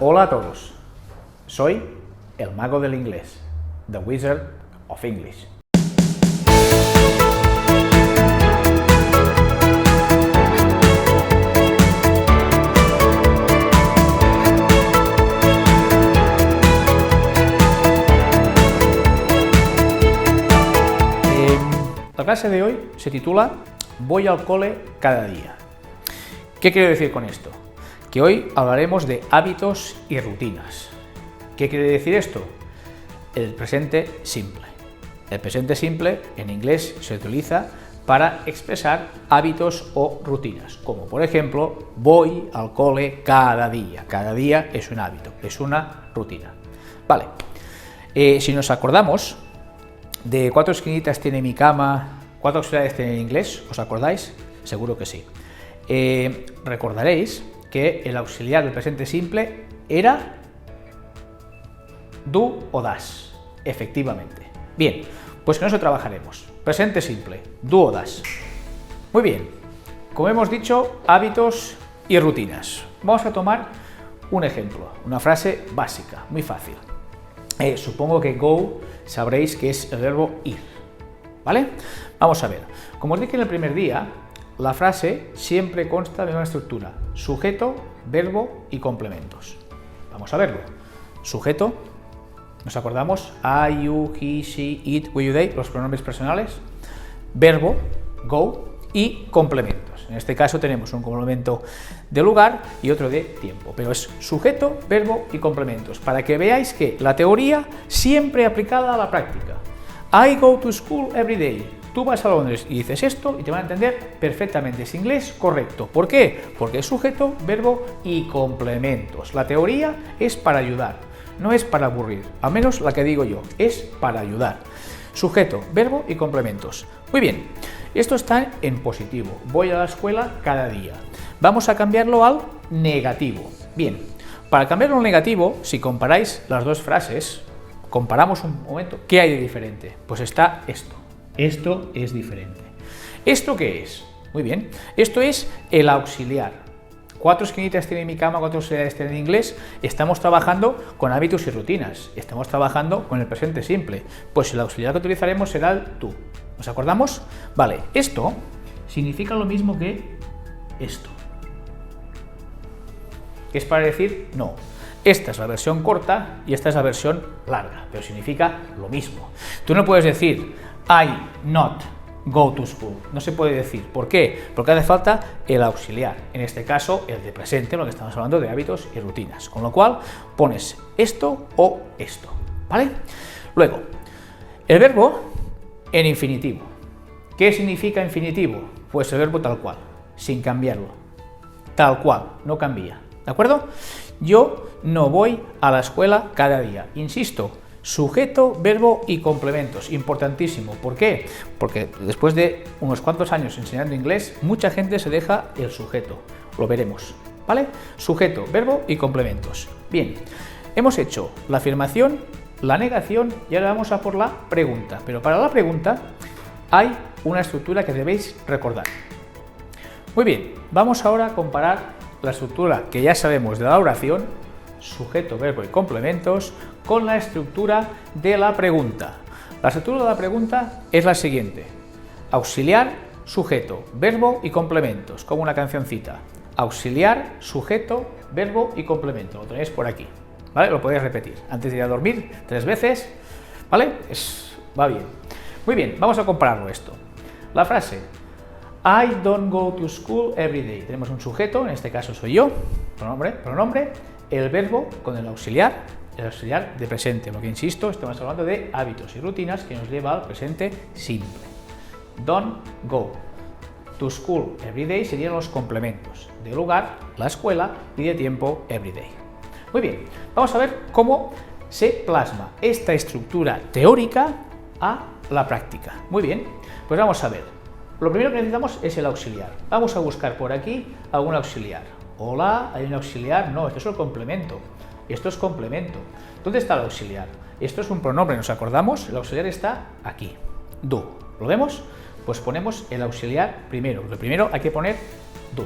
Hola a todos, soy el mago del inglés, The Wizard of English. La clase de hoy se titula Voy al cole cada día. ¿Qué quiero decir con esto? Que hoy hablaremos de hábitos y rutinas. ¿Qué quiere decir esto? El presente simple. El presente simple en inglés se utiliza para expresar hábitos o rutinas, como por ejemplo, voy al cole cada día. Cada día es un hábito, es una rutina. Vale, si nos acordamos de cuatro esquinitas tiene mi cama, cuatro auxiliares tiene en inglés, ¿os acordáis? Seguro que sí. Recordaréis que el auxiliar del presente simple era do o das, efectivamente. Bien, pues con eso trabajaremos. Presente simple, do o das. Muy bien, como hemos dicho, hábitos y rutinas. Vamos a tomar un ejemplo, una frase básica, muy fácil. Supongo que go sabréis que es el verbo ir, ¿vale? Vamos a ver, como os dije en el primer día, la frase siempre consta de una estructura, sujeto, verbo y complementos. Vamos a verlo. Sujeto, ¿nos acordamos? I, you, he, she, it, we, you, they, los pronombres personales. Verbo, go, y complementos. En este caso tenemos un complemento de lugar y otro de tiempo, pero es sujeto, verbo y complementos, para que veáis que la teoría siempre aplicada a la práctica. I go to school every day. Tú vas a Londres y dices esto y te van a entender perfectamente. Es inglés correcto. ¿Por qué? Porque es sujeto, verbo y complementos. La teoría es para ayudar, no es para aburrir. Al menos la que digo yo, es para ayudar. Sujeto, verbo y complementos. Muy bien, esto está en positivo. Voy a la escuela cada día. Vamos a cambiarlo al negativo. Bien, para cambiarlo al negativo, si comparáis las dos frases, comparamos un momento, ¿qué hay de diferente? Pues está esto. Esto es diferente. ¿Esto qué es? Muy bien, esto es el auxiliar. Cuatro esquinitas tiene mi cama, cuatro auxiliares tienen inglés. Estamos trabajando con hábitos y rutinas. Estamos trabajando con el presente simple. Pues el auxiliar que utilizaremos será el tú. ¿Nos acordamos? Vale, esto significa lo mismo que esto. ¿Qué es para decir no? Esta es la versión corta y esta es la versión larga, pero significa lo mismo. Tú no puedes decir I not go to school. No se puede decir. ¿Por qué? Porque hace falta el auxiliar. En este caso, el de presente, lo que estamos hablando de hábitos y rutinas. Con lo cual, pones esto o esto. ¿Vale? Luego, el verbo en infinitivo. ¿Qué significa infinitivo? Pues el verbo tal cual, sin cambiarlo. Tal cual, no cambia. ¿De acuerdo? Yo no voy a la escuela cada día. Insisto, sujeto, verbo y complementos. Importantísimo. ¿Por qué? Porque después de unos cuantos años enseñando inglés, mucha gente se deja el sujeto. Lo veremos. ¿Vale? Sujeto, verbo y complementos. Bien, hemos hecho la afirmación, la negación y ahora vamos a por la pregunta. Pero para la pregunta hay una estructura que debéis recordar. Muy bien, vamos ahora a comparar la estructura que ya sabemos de la oración, sujeto, verbo y complementos, con la estructura de la pregunta. La estructura de la pregunta es la siguiente: auxiliar, sujeto, verbo y complementos, como una cancioncita. Auxiliar, sujeto, verbo y complemento. Lo tenéis por aquí, ¿vale? Lo podéis repetir antes de ir a dormir 3 veces, ¿vale? Va bien. Muy bien, vamos a compararlo esto. La frase I don't go to school every day. Tenemos un sujeto, en este caso soy yo, pronombre, el verbo con el auxiliar de presente, porque insisto, estamos hablando de hábitos y rutinas que nos lleva al presente simple. Don't go to school every day serían los complementos de lugar, la escuela, y de tiempo, every day. Muy bien, vamos a ver cómo se plasma esta estructura teórica a la práctica. Muy bien, pues vamos a ver. Lo primero que necesitamos es el auxiliar. Vamos a buscar por aquí algún auxiliar. Hola, ¿hay un auxiliar? No, esto es el complemento. Esto es complemento. ¿Dónde está el auxiliar? Esto es un pronombre, ¿nos acordamos? El auxiliar está aquí. Do. ¿Lo vemos? Pues ponemos el auxiliar primero. Lo primero hay que poner do.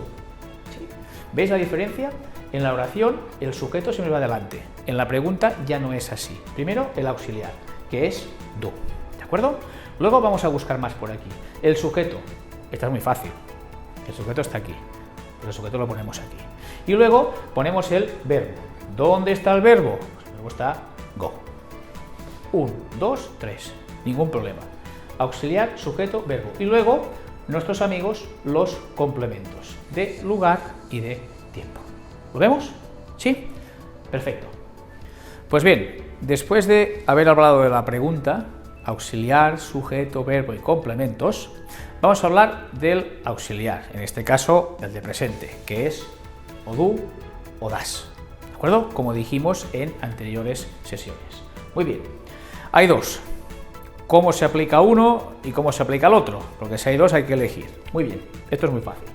¿Sí? ¿Veis la diferencia? En la oración el sujeto siempre va adelante. En la pregunta ya no es así. Primero el auxiliar, que es do. ¿De acuerdo? Luego vamos a buscar más por aquí. El sujeto. Esta es muy fácil. El sujeto está aquí. El sujeto lo ponemos aquí. Y luego ponemos el verbo. ¿Dónde está el verbo? Pues el verbo está go. 1, 2, 3. Ningún problema. Auxiliar, sujeto, verbo. Y luego nuestros amigos los complementos de lugar y de tiempo. ¿Lo vemos? ¿Sí? Perfecto. Pues bien, después de haber hablado de la pregunta, auxiliar, sujeto, verbo y complementos, vamos a hablar del auxiliar, en este caso el de presente, que es o do o das. ¿De acuerdo? Como dijimos en anteriores sesiones. Muy bien. Hay dos. ¿Cómo se aplica uno y cómo se aplica el otro? Porque si hay dos hay que elegir. Muy bien. Esto es muy fácil.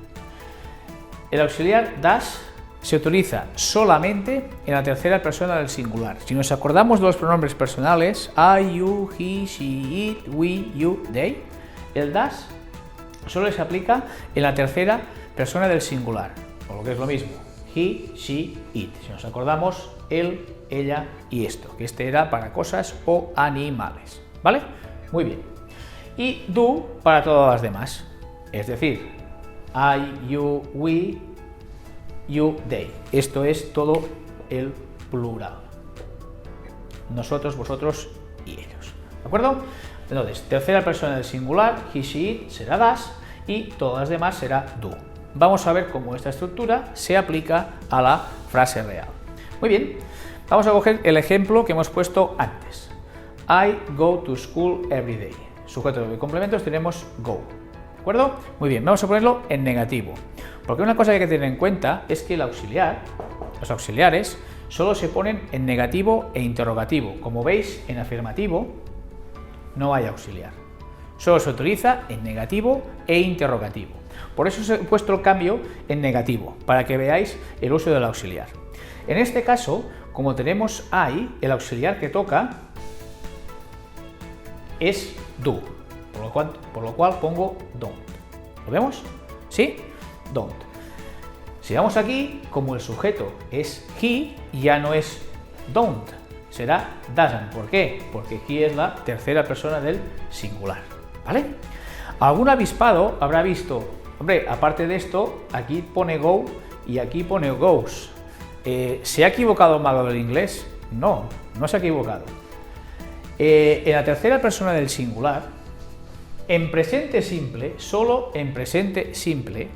El auxiliar das se utiliza solamente en la tercera persona del singular. Si nos acordamos de los pronombres personales, I, you, he, she, it, we, you, they, el das solo se aplica en la tercera persona del singular, o lo que es lo mismo, he, she, it. Si nos acordamos, él, ella y esto, que este era para cosas o animales, ¿vale? Muy bien. Y do para todas las demás, es decir, I, you, we, you, they. Esto es todo el plural. Nosotros, vosotros y ellos. ¿De acuerdo? Entonces, tercera persona del singular, he, she, it, será das y todas las demás será do. Vamos a ver cómo esta estructura se aplica a la frase real. Muy bien, vamos a coger el ejemplo que hemos puesto antes. I go to school every day. Sujeto, verbo y complementos tenemos go. ¿De acuerdo? Muy bien, vamos a ponerlo en negativo. Porque una cosa que hay que tener en cuenta es que el auxiliar, los auxiliares, solo se ponen en negativo e interrogativo. Como veis, en afirmativo no hay auxiliar. Solo se utiliza en negativo e interrogativo. Por eso os he puesto el cambio en negativo, para que veáis el uso del auxiliar. En este caso, como tenemos I, el auxiliar que toca es do, por lo cual pongo don't. ¿Lo vemos? ¿Sí? Don't. Si vamos aquí, como el sujeto es he, ya no es don't, será doesn't. ¿Por qué? Porque he es la tercera persona del singular, ¿vale? Algún avispado habrá visto, hombre, aparte de esto, aquí pone go y aquí pone goes. ¿Se ha equivocado el mago del inglés? No, no se ha equivocado. En la tercera persona del singular, en presente simple, solo en presente simple,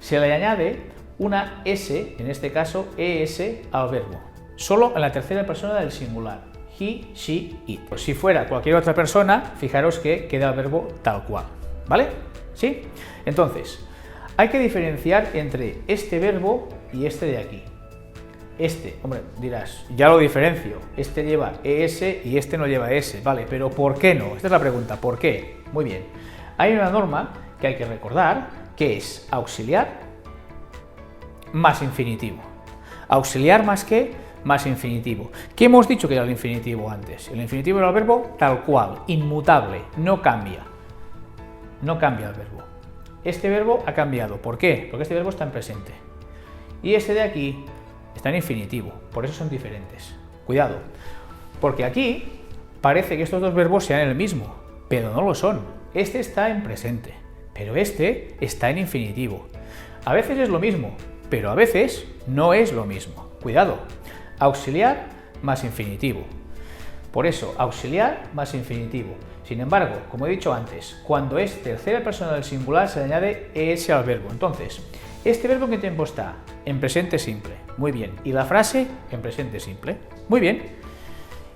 se le añade una S, en este caso ES, al verbo. Solo en la tercera persona del singular. He, she, it. Pues si fuera cualquier otra persona, fijaros que queda el verbo tal cual. ¿Vale? ¿Sí? Entonces, hay que diferenciar entre este verbo y este de aquí. Este, hombre, dirás, ya lo diferencio. Este lleva ES y este no lleva ES. Vale, pero ¿por qué no? Esta es la pregunta. ¿Por qué? Muy bien. Hay una norma que hay que recordar, que es auxiliar más infinitivo. Auxiliar más qué, más infinitivo. ¿Qué hemos dicho que era el infinitivo antes? El infinitivo era el verbo tal cual, inmutable, no cambia. No cambia el verbo. Este verbo ha cambiado. ¿Por qué? Porque este verbo está en presente. Y este de aquí está en infinitivo. Por eso son diferentes. Cuidado. Porque aquí parece que estos dos verbos sean el mismo, pero no lo son. Este está en presente, pero este está en infinitivo. A veces es lo mismo, pero a veces no es lo mismo. Cuidado. Auxiliar más infinitivo. Por eso, auxiliar más infinitivo. Sin embargo, como he dicho antes, cuando es tercera persona del singular se le añade ES al verbo. Entonces, ¿este verbo en qué tiempo está? En presente simple. Muy bien. ¿Y la frase? En presente simple. Muy bien.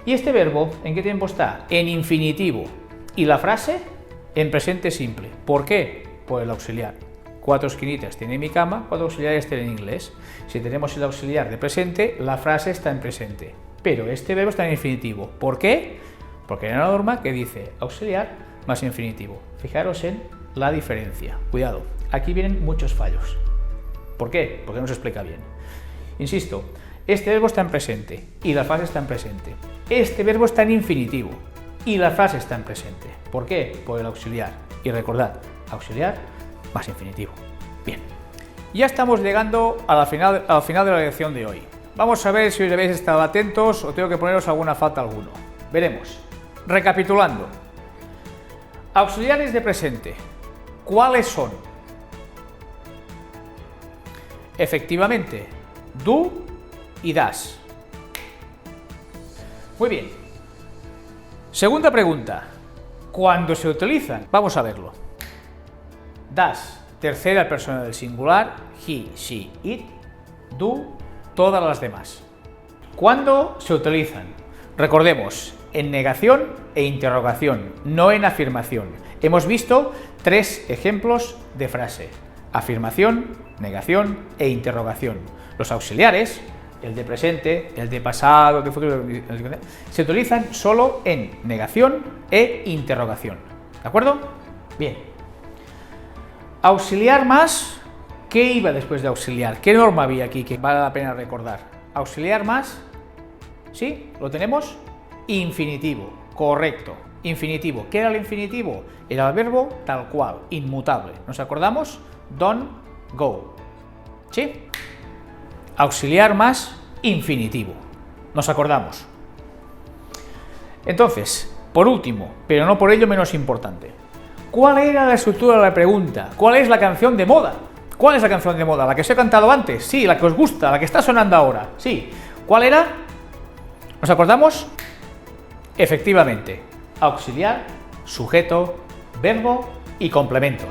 ¿Y este verbo en qué tiempo está? En infinitivo. ¿Y la frase? En presente simple. ¿Por qué? Por el auxiliar. 4 esquinitas tiene mi cama, 4 auxiliares tiene en inglés. Si tenemos el auxiliar de presente, la frase está en presente. Pero este verbo está en infinitivo. ¿Por qué? Porque hay una norma que dice auxiliar más infinitivo. Fijaros en la diferencia. Cuidado, aquí vienen muchos fallos. ¿Por qué? Porque no se explica bien. Insisto, este verbo está en presente y la frase está en presente. Este verbo está en infinitivo y la frase está en presente. ¿Por qué? Por el auxiliar. Y recordad, auxiliar más infinitivo. Bien. Ya estamos llegando al final de la lección de hoy. Vamos a ver si os habéis estado atentos o tengo que poneros alguna falta alguno. Veremos. Recapitulando. Auxiliares de presente. ¿Cuáles son? Efectivamente, do y das. Muy bien. Segunda pregunta. ¿Cuándo se utilizan? Vamos a verlo. Das, tercera persona del singular, he, she, it, do, todas las demás. ¿Cuándo se utilizan? Recordemos, en negación e interrogación, no en afirmación. Hemos visto 3 ejemplos de frase: afirmación, negación e interrogación. Los auxiliares, el de presente, el de pasado, se utilizan solo en negación e interrogación. ¿De acuerdo? Bien. Auxiliar más, ¿qué iba después de auxiliar? ¿Qué norma había aquí que vale la pena recordar? Auxiliar más, ¿sí? ¿Lo tenemos? Infinitivo, correcto. Infinitivo. ¿Qué era el infinitivo? Era el verbo tal cual, inmutable. ¿Nos acordamos? Don't go. ¿Sí? Auxiliar más infinitivo. ¿Nos acordamos? Entonces, por último, pero no por ello menos importante, ¿cuál era la estructura de la pregunta? ¿Cuál es la canción de moda? ¿Cuál es la canción de moda? ¿La que os he cantado antes? Sí, la que os gusta, la que está sonando ahora. Sí. ¿Cuál era? ¿Nos acordamos? Efectivamente, auxiliar, sujeto, verbo y complementos.